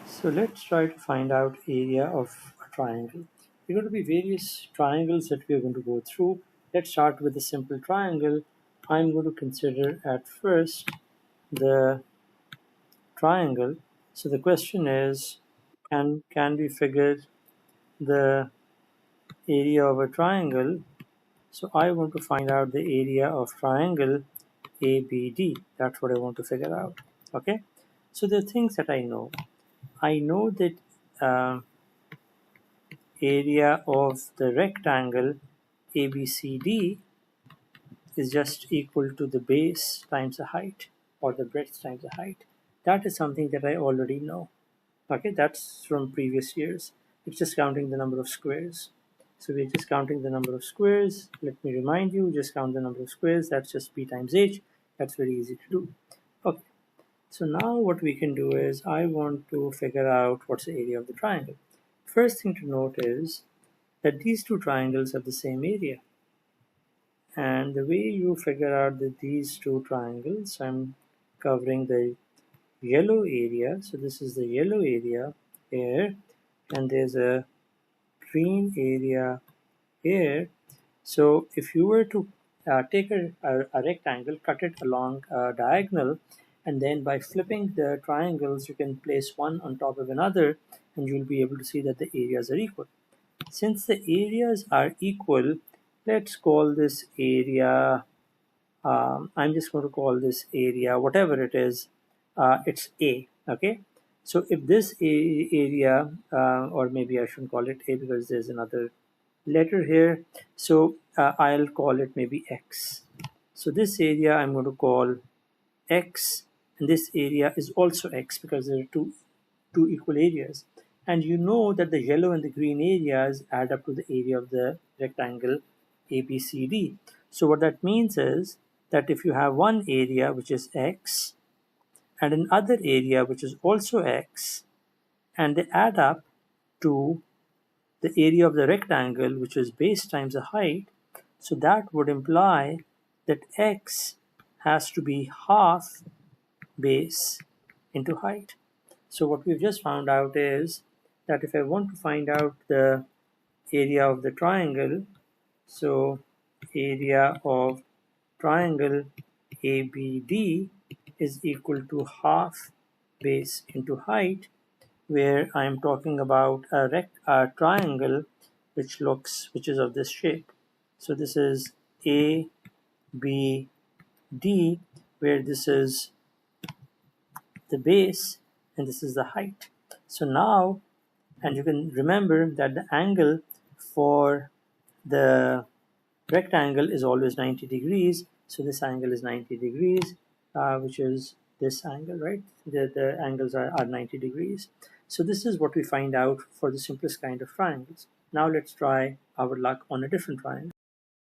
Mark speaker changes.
Speaker 1: So let's try to find out area of a triangle. There are going to be various triangles that we are going to go through. Let's start with a simple triangle. I'm going to consider at first the triangle. So the question is, can we figure the area of a triangle? So I want to find out the area of triangle ABD. That's what I want to figure out. Okay. So the things that I know. I know that area of the rectangle ABCD is just equal to the base times the height, or the breadth times the height. That is something that I already know. Okay, that's from previous years. It's just counting the number of squares. So we're just counting the number of squares. Let me remind you, just count the number of squares. That's just b times h. That's very easy to do. Okay, so now what we can do is I want to figure out what's the area of the triangle. First thing to note is that these two triangles have the same area. And the way you figure out that these two triangles, I'm covering the yellow area. So this is the yellow area here, and there's a green area here. So if you were to take a rectangle, cut it along a diagonal, and then by flipping the triangles, you can place one on top of another, and you'll be able to see that the areas are equal. Since the areas are equal, let's call this area, I'm just going to call this area, whatever it is, it's A, okay? So if this area, or maybe I shouldn't call it A because there's another letter here, so I'll call it maybe X. So this area I'm going to call X, and this area is also X because there are two equal areas. And you know that the yellow and the green areas add up to the area of the rectangle ABCD. So what that means is that if you have one area which is X and another area which is also X, and they add up to the area of the rectangle, which is base times the height, so that would imply that X has to be half base into height. So what we've just found out is that if I want to find out the area of the triangle, so area of triangle ABD is equal to half base into height, where I'm talking about a triangle which is of this shape. So this is ABD, where this is the base and this is the height. So now, and you can remember that the angle for the rectangle is always 90 degrees. So this angle is 90 degrees, which is this angle, right? The angles are 90 degrees. So this is what we find out for the simplest kind of triangles. Now let's try our luck on a different triangle.